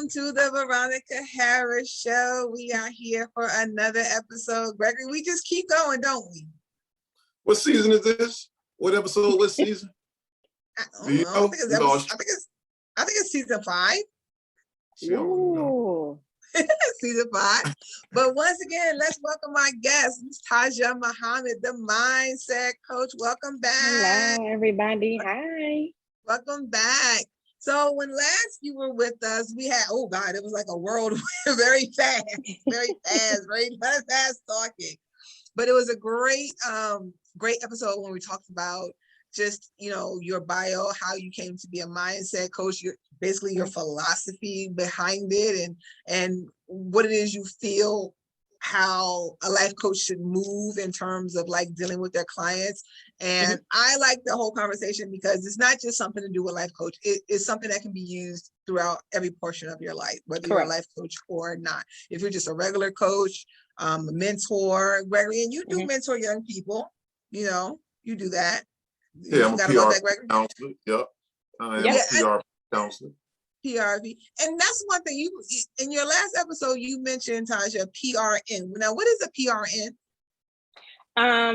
to the Veronica Harris Show. We are here for another episode. Gregory, we just keep going, don't we? What season is this? What episode? What season? I don't know. I think it's season 5. Ooh. Season 5. But once again, let's welcome our guest, Tajah Muhammad, the mindset coach. Welcome back. Hello, everybody. Hi. Welcome back. So when last you were with us, we had, oh God, it was like a whirlwind, very fast talking. But it was a great episode when we talked about just, your bio, how you came to be a mindset coach, basically your philosophy behind it and what it is you feel how a life coach should move in terms of like dealing with their clients. And I like the whole conversation because it's not just something to do with life coach. It's something that can be used throughout every portion of your life, whether you're a life coach or not. If you're just a regular coach, a mentor, Gregory, and you do mentor young people, you do that. Yeah, I'm a PR counselor. Yep. I am a PR counselor. PRV. And that's one thing in your last episode, you mentioned, Tajah, PRN. Now, what is a PRN?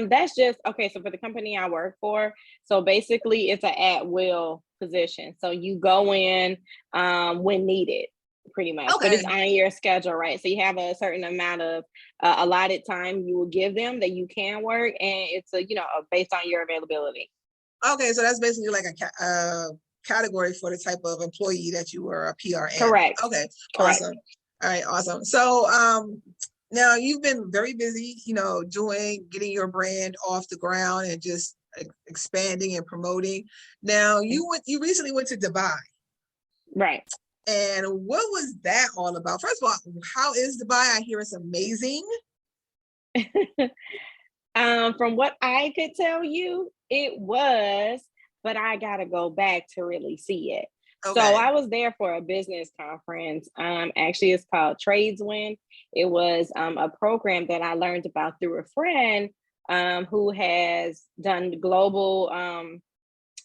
That's just, okay, so for the company I work for, so basically it's an at-will position. So you go in when needed, pretty much. Okay. But it's on your schedule, right? So you have a certain amount of allotted time you will give them that you can work, and it's based on your availability. Okay, so that's basically like a category for the type of employee that you were, a PRN. Correct. Okay. Correct. Awesome. All right. Awesome. So now you've been very busy, getting your brand off the ground and just expanding and promoting. Now you recently went to Dubai. Right. And what was that all about? First of all, how is Dubai? I hear it's amazing. From what I could tell you, it was, but I got to go back to really see it. Okay. So I was there for a business conference. Actually, it's called Tradeswin. It was a program that I learned about through a friend who has done global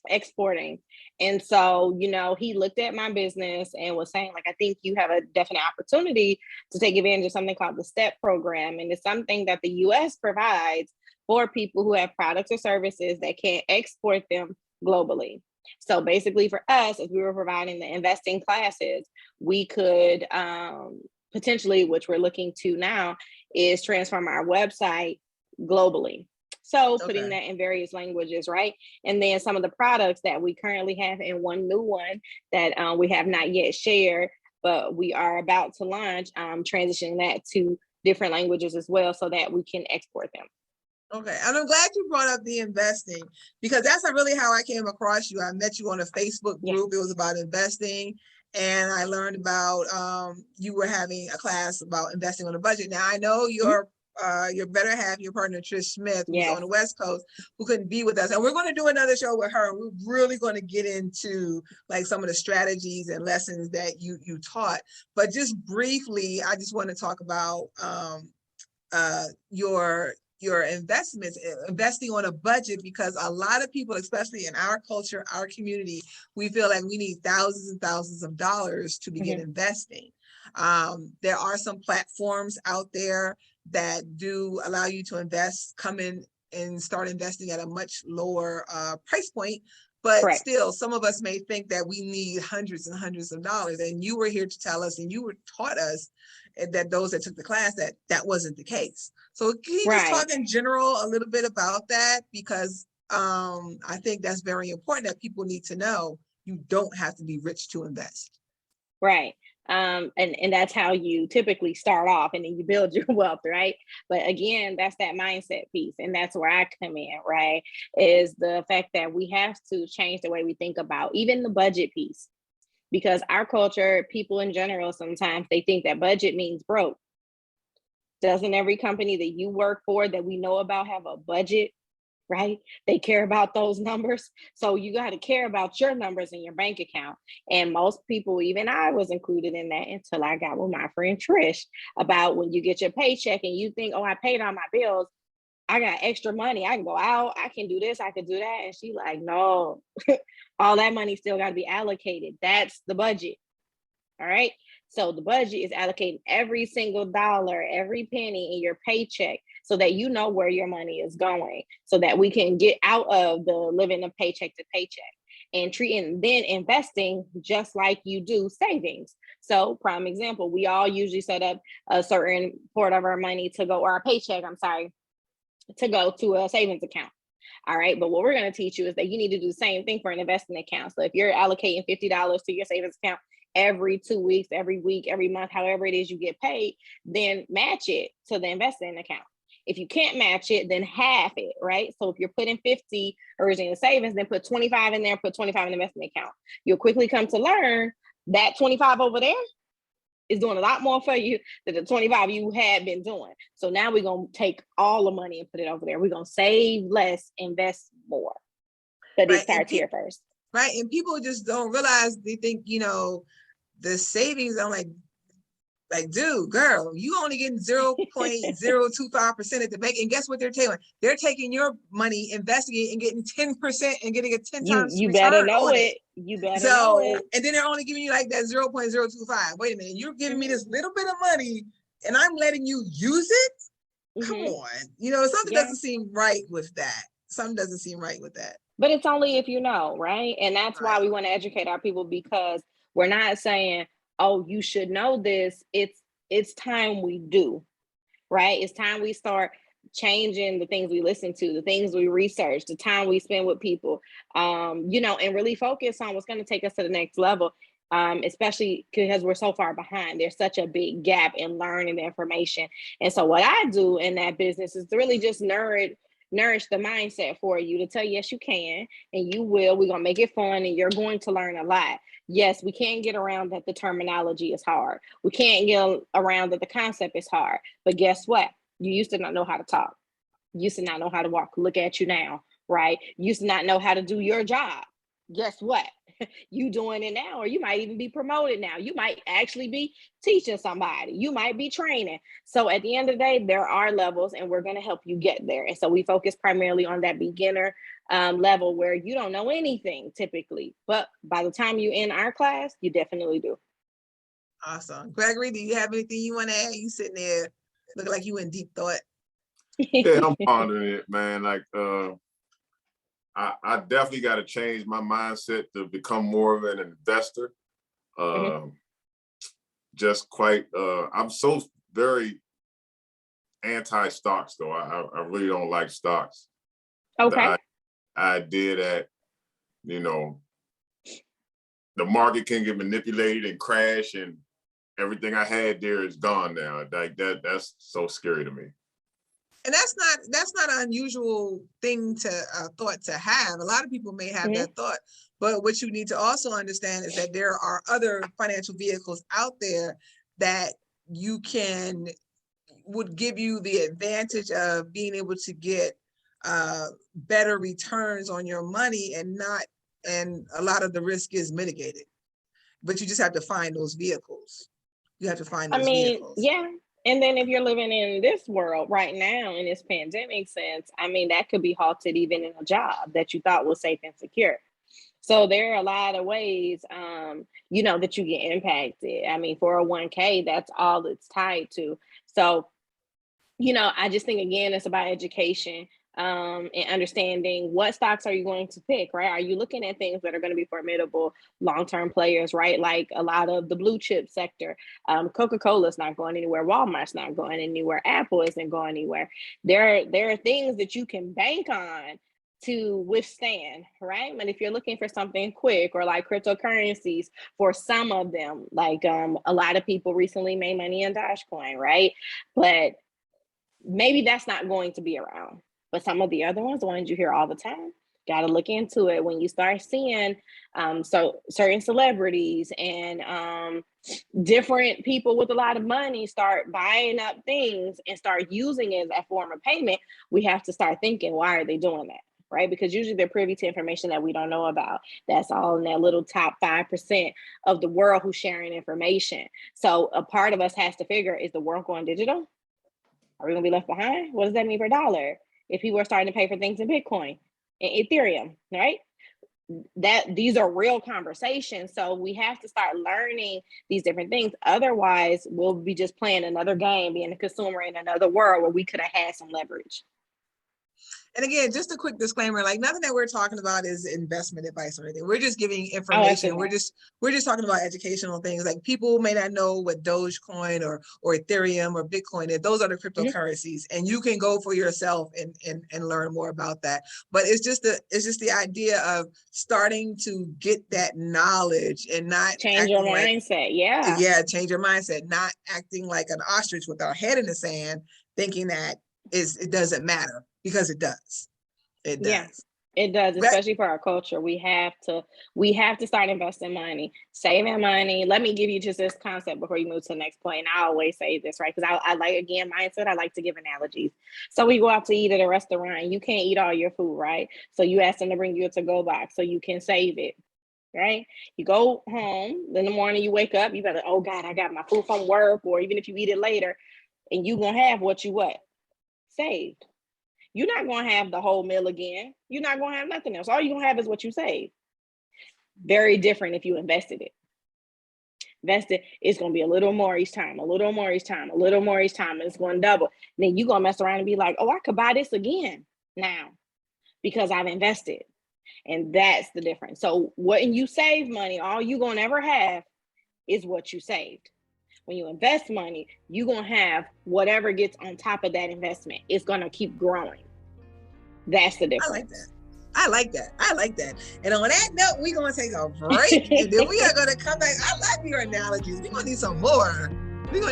exporting. And so, he looked at my business and was saying, like, I think you have a definite opportunity to take advantage of something called the STEP program. And it's something that the U.S. provides for people who have products or services that can't export them globally. So basically for us, as we were providing the investing classes, we could potentially, which we're looking to now, is transform our website globally. So putting that in various languages, right? And then some of the products that we currently have, and one new one that we have not yet shared, but we are about to launch, transitioning that to different languages as well so that we can export them. Okay, and I'm glad you brought up the investing, because that's not really how I came across you. I met you on a Facebook group. It was about investing, and I learned about you were having a class about investing on a budget. Now I know your better half, your partner Trish Smith, who's on the West Coast, who couldn't be with us, and we're going to do another show with her. We're really going to get into like some of the strategies and lessons that you taught. But just briefly, I just want to talk about your investments, investing on a budget, because a lot of people, especially in our culture, our community, we feel like we need thousands and thousands of dollars to begin investing. There are some platforms out there that do allow you to come in and start investing at a much lower price point. But still, some of us may think that we need hundreds and hundreds of dollars. And you were here to tell us, and you were taught us that those that took the class, that wasn't the case. So can you just talk in general a little bit about that? Because I think that's very important, that people need to know you don't have to be rich to invest. Right. And that's how you typically start off, and then you build your wealth, right? But again, that's that mindset piece. And that's where I come in, right? Is the fact that we have to change the way we think about even the budget piece. Because our culture, people in general, sometimes they think that budget means broke. Doesn't every company that you work for that we know about have a budget, right? They care about those numbers. So you got to care about your numbers in your bank account. And most people, even I was included in that until I got with my friend Trish about when you get your paycheck and you think, oh, I paid all my bills. I got extra money. I can go out. I can do this. I can do that. And she like, no, all that money still got to be allocated. That's the budget. All right. So the budget is allocating every single dollar, every penny in your paycheck so that you know where your money is going, so that we can get out of the living of paycheck to paycheck and treating then investing just like you do savings. So prime example, we all usually set up a certain part of our money to go, or our paycheck, I'm sorry, to go to a savings account. All right. But what we're going to teach you is that you need to do the same thing for an investing account. So if you're allocating $50 to your savings account every 2 weeks, every week, every month, however it is you get paid, then match it to the investing account. If you can't match it, then half it, right? So if you're putting 50 originally in savings, then put 25 in there, put 25 in the investment account. You'll quickly come to learn that 25 over there is doing a lot more for you than the 25 you had been doing. So now we're going to take all the money and put it over there. We're going to save less, invest more. But it starts here first. Right. And people just don't realize, they think, the savings, I'm like, dude, girl, you only getting 0.025% at the bank. And guess what they're taking? They're taking your money, investing it, and getting 10% and getting a 10 times you return better know on it. You better know it. And then they're only giving you like that 0.025. Wait a minute, you're giving me this little bit of money and I'm letting you use it? Come on. Something doesn't seem right with that. Something doesn't seem right with that. But it's only if you know, right? And that's why we want to educate our people, because we're not saying, oh, you should know this. It's time we do, right? It's time we start changing the things we listen to, the things we research, the time we spend with people, and really focus on what's going to take us to the next level, especially because we're so far behind. There's such a big gap in learning the information. And so what I do in that business is to really just nourish the mindset for you, to tell you, yes, you can, and you will. We're going to make it fun, and you're going to learn a lot. Yes, we can't get around that the terminology is hard. We can't get around that the concept is hard. But guess what? You used to not know how to talk. You used to not know how to walk. Look at you now, right? You used to not know how to do your job. Guess what? You doing it now, or you might even be promoted now. You might actually be teaching somebody. You might be training. So at the end of the day, there are levels, and we're going to help you get there. And so we focus primarily on that beginner level where you don't know anything typically, but by the time you're in our class, you definitely do. Awesome. Gregory, do you have anything you want to add? You sitting there looking like you in deep thought. Yeah, I'm pondering it, man. Like, I definitely got to change my mindset to become more of an investor. I'm so very anti-stocks, though. I really don't like stocks. Okay. The idea that, the market can get manipulated and crash, and everything I had there is gone now. Like that's so scary to me. And that's not an unusual thought to have. A lot of people may have that thought, but what you need to also understand is that there are other financial vehicles out there that would give you the advantage of being able to get better returns on your money, and a lot of the risk is mitigated. But you just have to find those vehicles. You have to find those vehicles. Yeah. And then if you're living in this world right now, in this pandemic sense, that could be halted even in a job that you thought was safe and secure. So there are a lot of ways, that you get impacted. 401k, that's all it's tied to. So, I just think, again, it's about education. And understanding what stocks are you going to pick, right? Are you looking at things that are going to be formidable long-term players, right? Like a lot of the blue chip sector. Coca-Cola is not going anywhere. Walmart's not going anywhere. Apple isn't going anywhere. There are things that you can bank on to withstand, right? But if you're looking for something quick, or like cryptocurrencies, for some of them, like a lot of people recently made money in Dogecoin, right? But maybe that's not going to be around. But some of the other ones, the ones you hear all the time, got to look into it. When you start seeing certain celebrities and different people with a lot of money start buying up things and start using it as a form of payment, we have to start thinking, why are they doing that? Right? Because usually they're privy to information that we don't know about. That's all in that little top 5% of the world who's sharing information. So a part of us has to figure, is the world going digital? Are we going to be left behind? What does that mean for dollar? If people are starting to pay for things in Bitcoin and Ethereum, right? that these are real conversations. So we have to start learning these different things. Otherwise, we'll be just playing another game, being a consumer in another world where we could have had some leverage. And again, just a quick disclaimer, like nothing that we're talking about is investment advice or anything. We're just giving information. We're just talking about educational things. Like people may not know what Dogecoin or Ethereum or Bitcoin is. Those are the cryptocurrencies. And you can go for yourself and learn more about that. But it's just the idea of starting to get that knowledge and not change your mindset. Yeah, change your mindset, not acting like an ostrich with our head in the sand, thinking that it doesn't matter. Because it does. It does. Yeah, it does, especially for our culture. We have to start investing money, saving money. Let me give you just this concept before you move to the next point. And I always say this, right? Because I like, again, mindset, I like to give analogies. So we go out to eat at a restaurant. You can't eat all your food, right? So you ask them to bring you a to-go box so you can save it, right? You go home in the morning, you wake up, you better, oh God, I got my food from work, or even if you eat it later, and you gonna have what you saved. You're not going to have the whole meal again. You're not going to have nothing else. All you're going to have is what you save. Very different if you invested it. Invested, it's going to be a little more each time, a little more each time, a little more each time, and it's going to double. Then you're going to mess around and be like, oh, I could buy this again now because I've invested. And that's the difference. So when you save money, all you're going to ever have is what you saved. When you invest money, you're going to have whatever gets on top of that investment. It's going to keep growing. That's the difference. I like that. And on that note, we're going to take a break. And then we are going to come back. I like your analogies. We're going to need some more. We're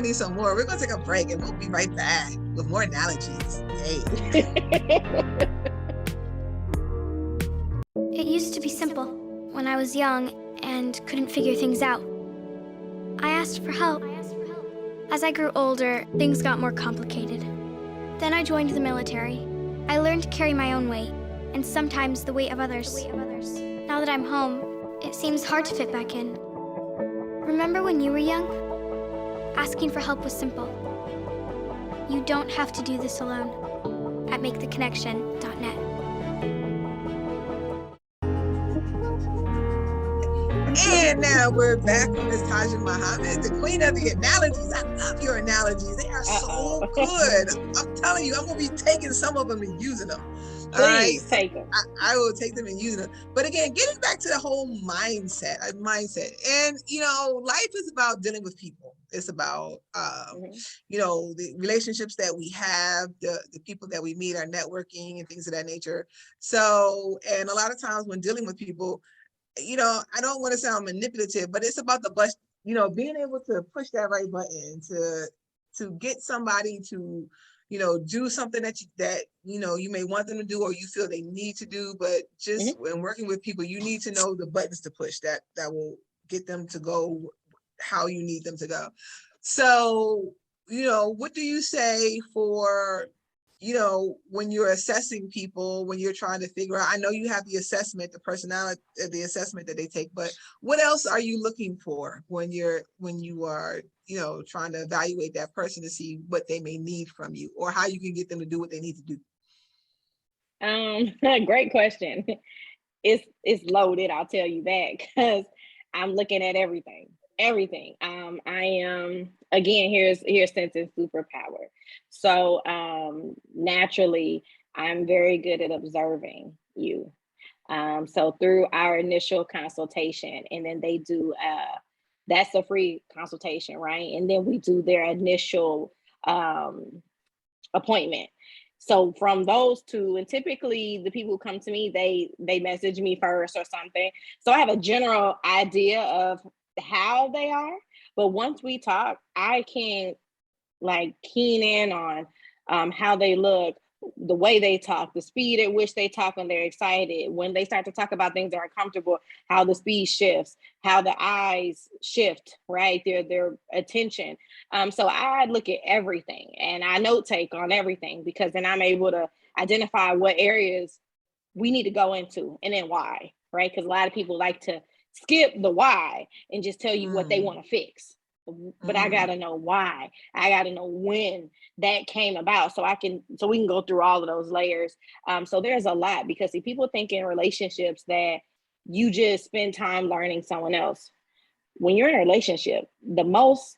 going to take a break and we'll be right back with more analogies. Hey. It used to be simple when I was young and couldn't figure things out. I asked for help. As I grew older, things got more complicated. Then I joined the military. I learned to carry my own weight, and sometimes the weight of others. Now that I'm home, it seems hard to fit back in. Remember when you were young? Asking for help was simple. You don't have to do this alone. At maketheconnection.net. And now we're back with Ms. Tajah Muhammad, the queen of the analogies. I love your analogies. They are so good. I'm telling you, I'm going to be taking some of them and using them. Please take them. I will take them and use them. But again, getting back to the whole mindset. And, life is about dealing with people. It's about, the relationships that we have, the people that we meet, our networking and things of that nature. So, and a lot of times when dealing with people, I don't want to sound manipulative, but it's about being able to push that right button to get somebody to, do something that you may want them to do or you feel they need to do. But just when working with people, you need to know the buttons to push that will get them to go how you need them to go. So, what do you say for when you're assessing people, when you're trying to figure out, I know you have the assessment, the personality, the assessment that they take, but what else are you looking for when you are, trying to evaluate that person to see what they may need from you or how you can get them to do what they need to do? Great question. It's loaded, I'll tell you that, because I'm looking at everything. I am, again, here's Sensing superpower. So naturally, I'm very good at observing you. So through our initial consultation, and then they do, that's a free consultation, right? And then we do their initial appointment. So from those two, and typically the people who come to me, they message me first or something. So I have a general idea of how they are, but once we talk, I can keen in on how they look, the way they talk, the speed at which they talk when they're excited, when they start to talk about things that are uncomfortable, how the speed shifts, how the eyes shift, right? Their attention. So I look at everything and I note take on everything, because then I'm able to identify what areas we need to go into and then why, right? Because a lot of people like to skip the why and just tell you what they want to fix. But I got to know why. I got to know when that came about so we can go through all of those layers. So there's a lot, because see, people think in relationships that you just spend time learning someone else. When you're in a relationship, the most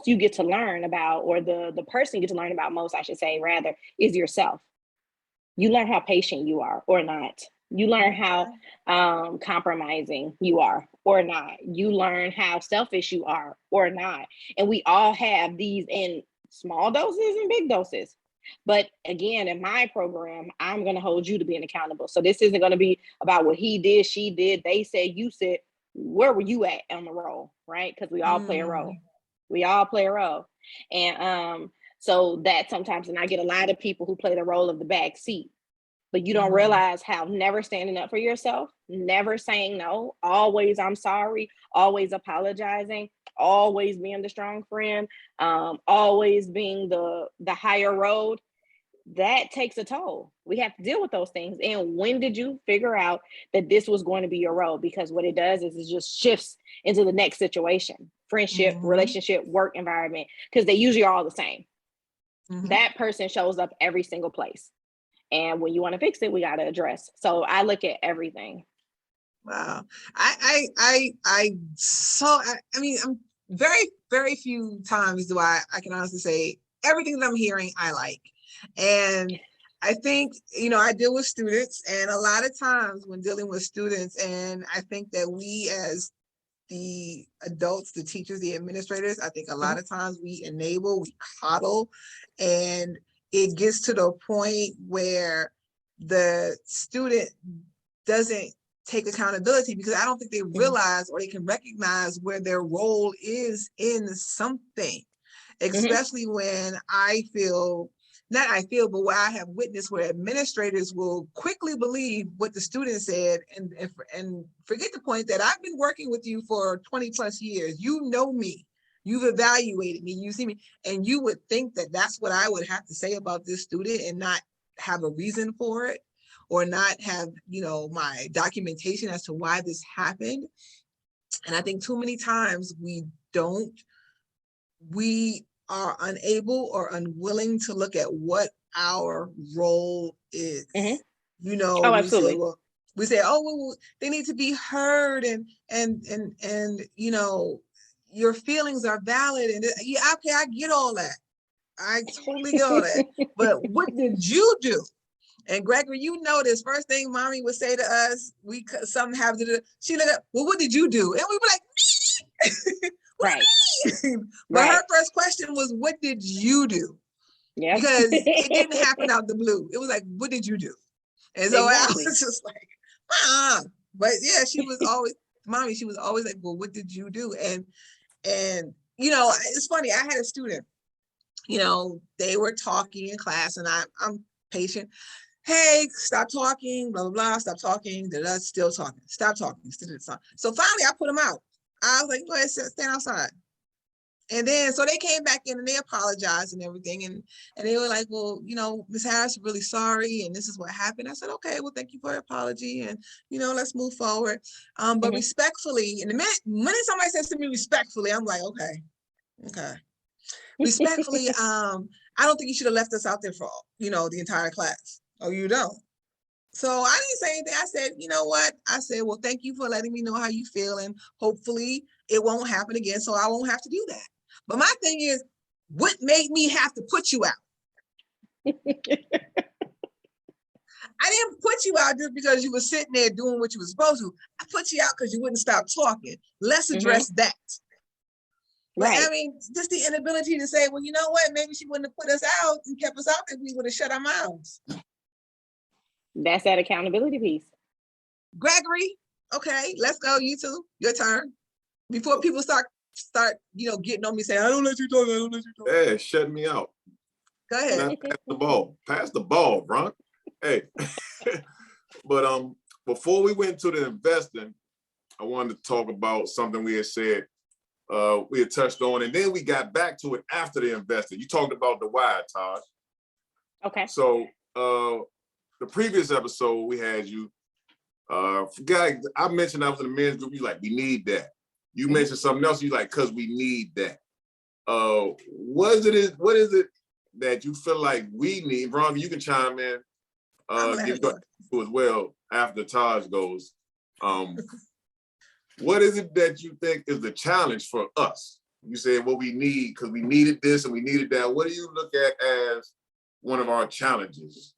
you get to learn about, or the person you get to learn about most, I should say, rather, is yourself. You learn how patient you are or not. You learn how compromising you are or not. You learn how selfish you are or not. And we all have these in small doses and big doses. But again, in my program, I'm going to hold you to being accountable. So this isn't going to be about what he did, she did, they said, you said. Where were you at on the role, right? Because we all play a role. We all play a role. And so that sometimes, and I get a lot of people who play the role of the back seat, but you don't realize how never standing up for yourself, never saying no, always I'm sorry, always apologizing, always being the strong friend, always being the higher road, that takes a toll. We have to deal with those things. And when did you figure out that this was going to be your role? Because what it does is it just shifts into the next situation, friendship, relationship, work environment, because they usually are all the same. That person shows up every single place. And when you want to fix it, we got to address. So I look at everything. Wow. I mean, I'm very few times do I can honestly say everything that I'm hearing, I like. And I think, I deal with students, and a lot of times when dealing with students, and I think that we as the adults, the teachers, the administrators, I think a lot of times we enable, we coddle, and it gets to the point where the student doesn't take accountability, because I don't think they realize or they can recognize where their role is in something, especially when but what I have witnessed where administrators will quickly believe what the student said and forget the point that I've been working with you for 20 plus years. You know me, you've evaluated me, you see me, and you would think that that's what I would have to say about this student and not have a reason for it, or not have, my documentation as to why this happened. And I think too many times we are unable or unwilling to look at what our role is. Oh, absolutely. We say, well, they need to be heard, and your feelings are valid, and yeah, okay, I get all that. I totally get all that. But what did you do? And Gregory, this first thing mommy would say to us, something happened to the, she look up, well, what did you do? And we were like, me? Right. But her first question was, what did you do? Yeah. Because it didn't happen out the blue. It was like, what did you do? And so exactly. I was just like, but yeah, she was always like, well, what did you do? And it's funny, I had a student, they were talking in class, and I'm patient. Hey, stop talking, blah, blah, blah, stop talking, still talking, stop talking, still talking. So finally I put them out. I was like, go ahead, stand outside. And then, so they came back in and they apologized and everything. And they were like, well, Ms. Harris, I'm really sorry. And this is what happened. I said, okay, well, thank you for your apology. And, let's move forward. But respectfully, and the minute somebody says to me respectfully, I'm like, okay. Respectfully, I don't think you should have left us out there for, the entire class. Oh, you don't? So I didn't say anything. I said, you know what? I said, well, thank you for letting me know how you feel. And hopefully it won't happen again, so I won't have to do that. But my thing is, what made me have to put you out? I didn't put you out just because you were sitting there doing what you were supposed to. I put you out because you wouldn't stop talking. Let's address that. But right. I mean, just the inability to say, well, you know what? Maybe she wouldn't have put us out and kept us out if we would have shut our mouths. That's that accountability piece. Gregory, okay, let's go. You two, your turn. Before people start, getting on me saying, I don't let you talk. Yeah, shut me out. Go ahead. Pass the ball, Bron. Hey. But before we went to the investing, I wanted to talk about something we had said, we had touched on, and then we got back to it after the investing. You talked about the why, Taj. Okay. So the previous episode we had you, I mentioned I was in the men's group, you like, we need that. You mentioned something else, you like, cause we need that. What is it that you feel like we need? Veronica, you can chime in, give your as well after Taj goes. What is it that you think is the challenge for us? You said what we need, because we needed this and we needed that. What do you look at as one of our challenges?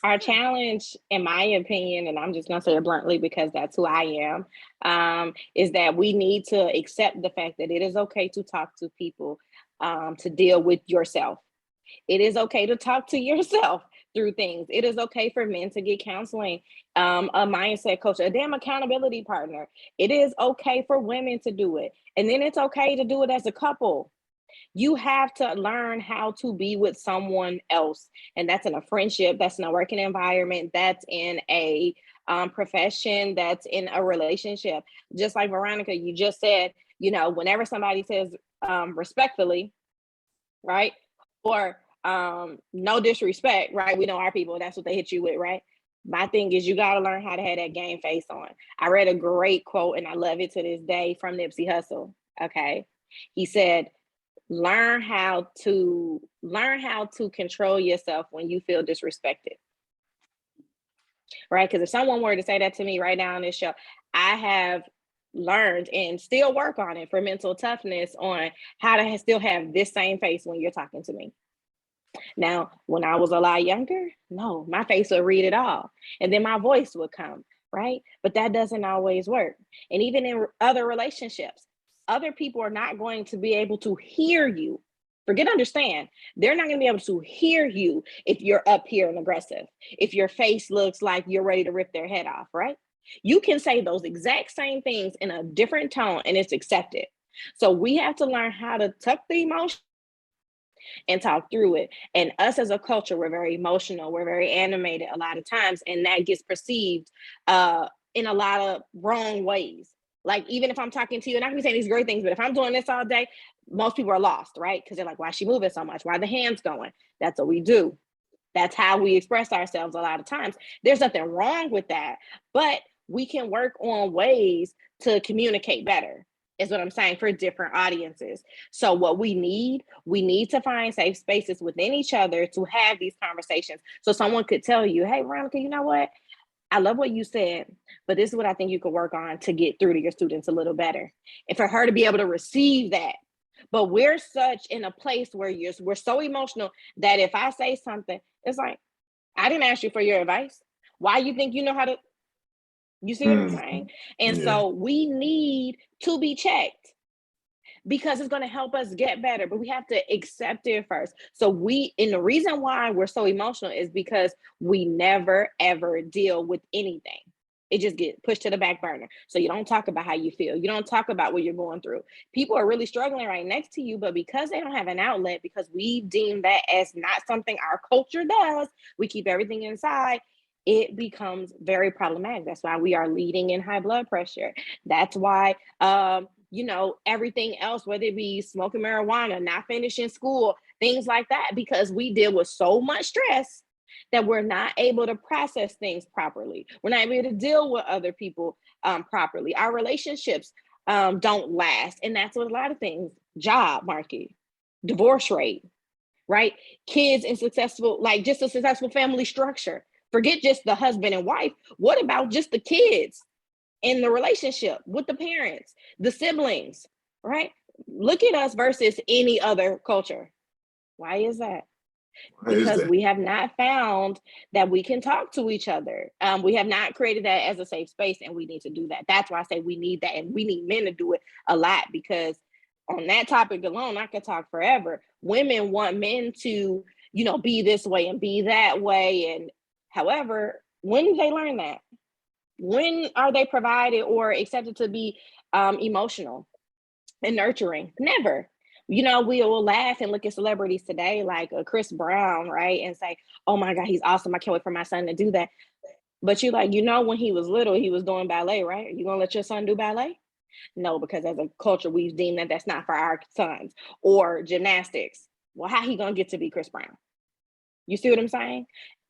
Our challenge, in my opinion, and I'm just going to say it bluntly because that's who I am, is that we need to accept the fact that it is okay to talk to people, to deal with yourself. It is okay to talk to yourself through things. It is okay for men to get counseling, a mindset coach, a damn accountability partner. It is okay for women to do it. And then it's okay to do it as a couple. You have to learn how to be with someone else. And that's in a friendship, that's in a working environment, that's in a profession, that's in a relationship. Just like Veronica, you just said, you know, whenever somebody says respectfully, right? Or no disrespect, right? We know our people, that's what they hit you with, right? My thing is you got to learn how to have that game face on. I read a great quote and I love it to this day from Nipsey Hussle. Okay. He said, learn how to control yourself when you feel disrespected. Right? Because if someone were to say that to me right now on this show, I have learned and still work on it for mental toughness on how to still have this same face when you're talking to me. Now, when I was a lot younger, no, my face would read it all. And then my voice would come, right? But that doesn't always work. And even in other relationships, other people are not going to be able to hear you. Forget understand. They're not going to be able to hear you if you're up here and aggressive, if your face looks like you're ready to rip their head off, right? You can say those exact same things in a different tone and it's accepted. So we have to learn how to tuck the emotion and talk through it. And us as a culture, we're very emotional, we're very animated a lot of times, and that gets perceived in a lot of wrong ways. Like, even if I'm talking to you, and I can be saying these great things, but if I'm doing this all day, most people are lost, right? Because they're like, why is she moving so much? Why are the hands going? That's what we do. That's how we express ourselves a lot of times. There's nothing wrong with that, but we can work on ways to communicate better, is what I'm saying, for different audiences. So what we need to find safe spaces within each other to have these conversations. So someone could tell you, hey, Veronica, you know what? I love what you said, but this is what I think you could work on to get through to your students a little better. And for her to be able to receive that. But we're such in a place where we're so emotional that if I say something, it's like, I didn't ask you for your advice. Why you think you know how to, you see what I'm saying? And so we need to be checked because it's going to help us get better, but we have to accept it first. So and the reason why we're so emotional is because we never, ever deal with anything. It just gets pushed to the back burner. So you don't talk about how you feel. You don't talk about what you're going through. People are really struggling right next to you, but because they don't have an outlet, because we deem that as not something our culture does, we keep everything inside, it becomes very problematic. That's why we are leading in high blood pressure. That's why, everything else, whether it be smoking marijuana, not finishing school, things like that, because we deal with so much stress that we're not able to process things properly. We're not able to deal with other people properly. Our relationships don't last. And that's what a lot of things, job market, divorce rate, right? Kids and just a successful family structure. Forget just the husband and wife. What about just the kids in the relationship with the parents, the siblings, right? Look at us versus any other culture. Why is that? Because we have not found that we can talk to each other. We have not created that as a safe space, and we need to do that. That's why I say we need that, and we need men to do it a lot, because on that topic alone, I could talk forever. Women want men to, be this way and be that way. And however, when did they learn that? When are they provided or accepted to be emotional and nurturing? Never. We will laugh and look at celebrities today like Chris Brown, right? And say, oh my God, he's awesome. I can't wait for my son to do that. But when he was little, he was doing ballet, right? Are you going to let your son do ballet? No, because as a culture, we've deemed that that's not for our sons. Or gymnastics. Well, how he going to get to be Chris Brown? You see what I'm saying?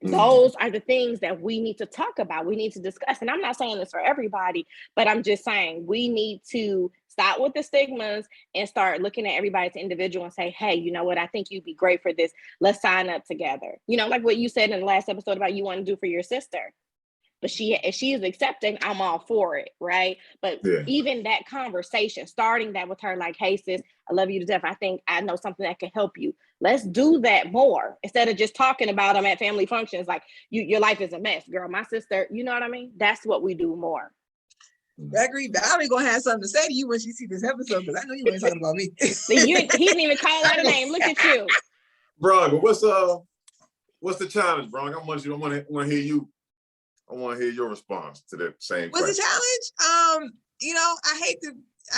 Those are the things that we need to talk about. We need to discuss. And I'm not saying this for everybody, but I'm just saying we need to stop with the stigmas and start looking at everybody as individual and say, hey, you know what? I think you'd be great for this. Let's sign up together. Like what you said in the last episode about you want to do for your sister. but if she is accepting, I'm all for it, right? But even that conversation, starting that with her, like, hey sis, I love you to death. I think I know something that can help you. Let's do that more instead of just talking about them at family functions. Like, your life is a mess, girl. My sister, you know what I mean? That's what we do more. Gregory, Valerie gonna have something to say to you when she sees this episode, because I know you ain't talking about me. He didn't even call out a name. Look at you. Bron, what's the challenge, Bron? I want to hear you. I want to hear your response to that same question. What's the challenge? You know, I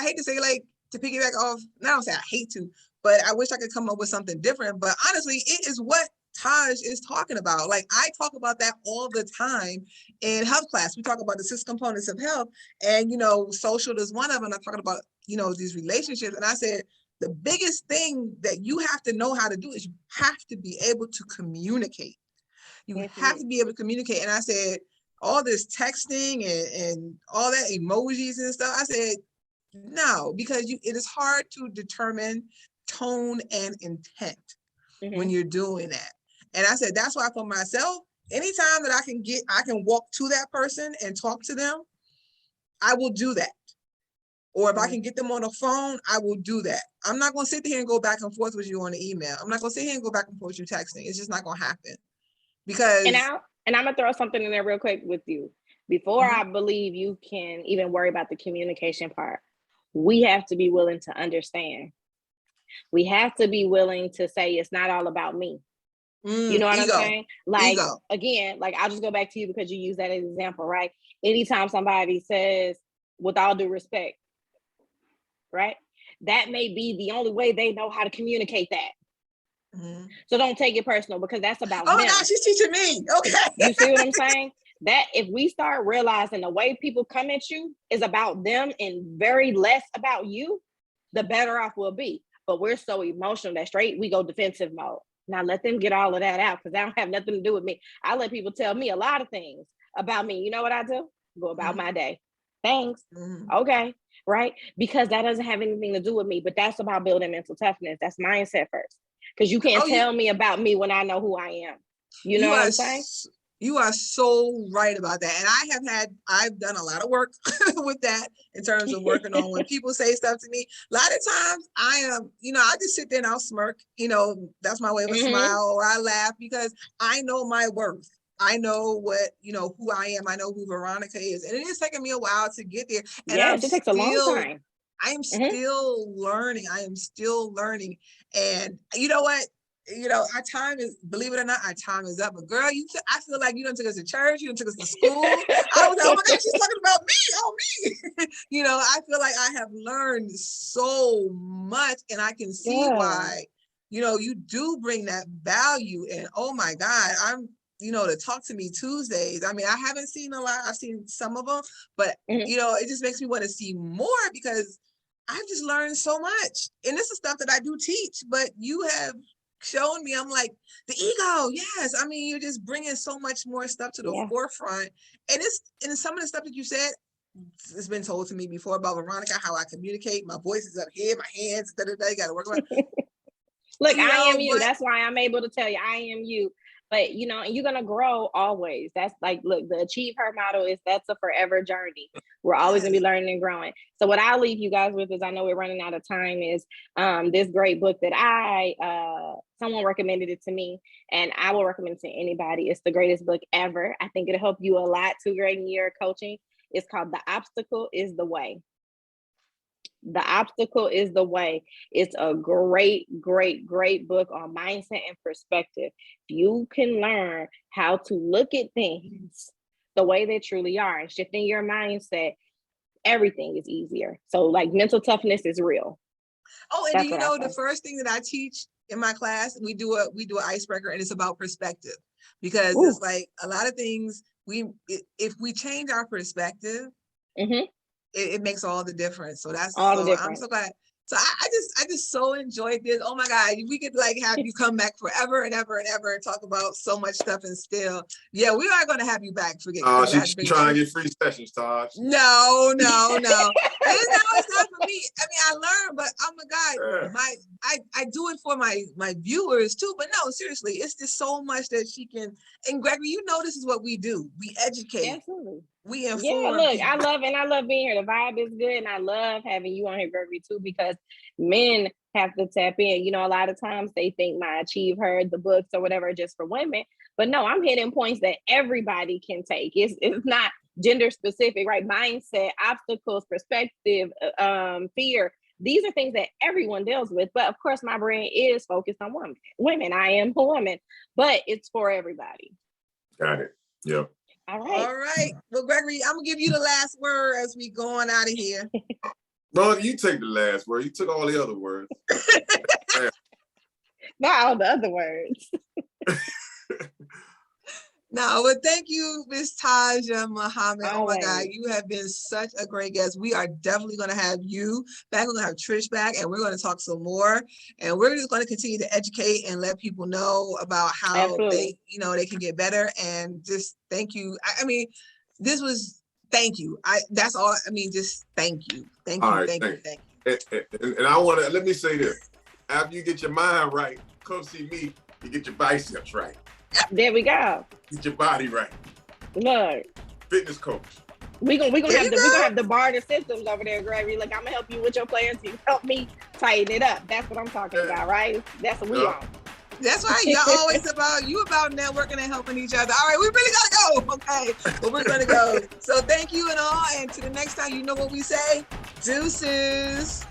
hate to say, like, to piggyback off, I don't say I hate to, but I wish I could come up with something different. But honestly, it is what Taj is talking about. Like, I talk about that all the time in health class. We talk about the 6 components of health, and, you know, social is one of them. I'm talking about, you know, these relationships. And I said, the biggest thing that you have to know how to do is you have to be able to communicate. You have to be able to communicate. And I said, all this texting and all that emojis and stuff, I said, no, because it is hard to determine tone and intent when you're doing that. And I said, that's why for myself, anytime that I can walk to that person and talk to them, I will do that. Or if I can get them on the phone, I will do that. I'm not going to sit here and go back and forth with you on the email. I'm not going to sit here and go back and forth with you texting. It's just not going to happen. Because and I'm going to throw something in there real quick with you. Before I believe you can even worry about the communication part, we have to be willing to understand. We have to be willing to say, it's not all about me. You know what I'm saying? Like, again, like, I'll just go back to you because you use that as an example, right? Anytime somebody says, with all due respect, right? That may be the only way they know how to communicate that. So don't take it personal, because that's about them. Oh my gosh, she's teaching me. Okay. You see what I'm saying? That if we start realizing the way people come at you is about them and very less about you, the better off we'll be. But we're so emotional that straight we go defensive mode. Now let them get all of that out, because that don't have nothing to do with me. I let people tell me a lot of things about me. You know what I do? Go about my day. Thanks. Okay. Right? Because that doesn't have anything to do with me, but that's about building mental toughness. That's mindset first. Because you can't tell me about me when I know who I am. You know what I'm saying? You are so right about that. And I've done a lot of work with that in terms of working on when people say stuff to me. A lot of times I am, you know, I just sit there and I'll smirk, you know, that's my way of a smile, or I laugh, because I know my worth. I know what, you know, who I am. I know who Veronica is. And it is taking me a while to get there. And it takes a long time. I am still learning. I am still learning. And you know what? You know, our time is, believe it or not, our time is up. But girl, I feel like you done took us to church, you done took us to school. I was like, oh my gosh, she's talking about me. Oh, me. You know, I feel like I have learned so much, and I can see why, you know, you do bring that value. And oh my God, you know, the Talk to Me Tuesdays. I mean, I haven't seen a lot. I've seen some of them, but you know, it just makes me want to see more, because I've just learned so much. And this is stuff that I do teach, but you have shown me, I'm like, the ego, yes. I mean, you're just bringing so much more stuff to the forefront. And some of the stuff that you said, it's been told to me before about Veronica, how I communicate. My voice is up here, my hands, you got to work on it. Look, I am you. That's why I'm able to tell you I am you. But, you know, and you're going to grow always. That's like, look, the Achieve Her model is that's a forever journey. We're always going to be learning and growing. So what I'll leave you guys with is, I know we're running out of time, is this great book that someone recommended it to me, and I will recommend it to anybody. It's the greatest book ever. I think it'll help you a lot to grow in your coaching. It's called The Obstacle is the Way. The Obstacle is the Way. It's a great, great, great book on mindset and perspective. If you can learn how to look at things the way they truly are and shifting your mindset, everything is easier. So like, mental toughness is real. Oh, and do you know the first thing that I teach in my class, we do an icebreaker, and it's about perspective, because it's like a lot of things if we change our perspective, it makes all the difference. So that's I'm so glad. So I just so enjoyed this. Oh my God, we could like have you come back forever and ever and ever and talk about so much stuff and still. Yeah, we are going to have you back. She's trying to get free sessions, Taj. No. It's not for me. I mean, I learned, but oh my God, I do it for my viewers too. But no, seriously, it's just so much that she can. And Gregory, you know, this is what we do. We educate. Absolutely. We inform. Yeah, look, people. I love being here. The vibe is good, and I love having you on here, Gregory, too, because men have to tap in. You know, a lot of times they think my Achieve Her, the books or whatever, are just for women. But no, I'm hitting points that everybody can take. It's not gender specific, right? Mindset, obstacles, perspective, fear. These are things that everyone deals with. But of course, my brand is focused on women. I am a woman, but it's for everybody. Got it. Yep. All right. All right. Well, Gregory, I'm gonna give you the last word as we go on out of here. Well, you take the last word. You took all the other words. Not all the other words. No, but thank you, Miss Tajah Muhammad. Oh my God, right. you have been such a great guest. We are definitely going to have you back. We're going to have Trish back, and we're going to talk some more. And we're just going to continue to educate and let people know about how Absolutely. they can get better. And just thank you. I mean, this was thank you. That's all. I mean, just thank you. Thank you. All right, thank you. And I want to let me say this: after you get your mind right, come see me. You get your biceps right. There we go. Get your body right. Look, fitness coach. We gonna have the barter systems over there, Gregory. Like, I'm gonna help you with your plans. You help me tighten it up. That's what I'm talking about, right? That's what we on. That's right. You're always about networking and helping each other. All right, we really gotta go. Okay, but we're gonna go. So thank you and all. And to the next time, you know what we say. Deuces.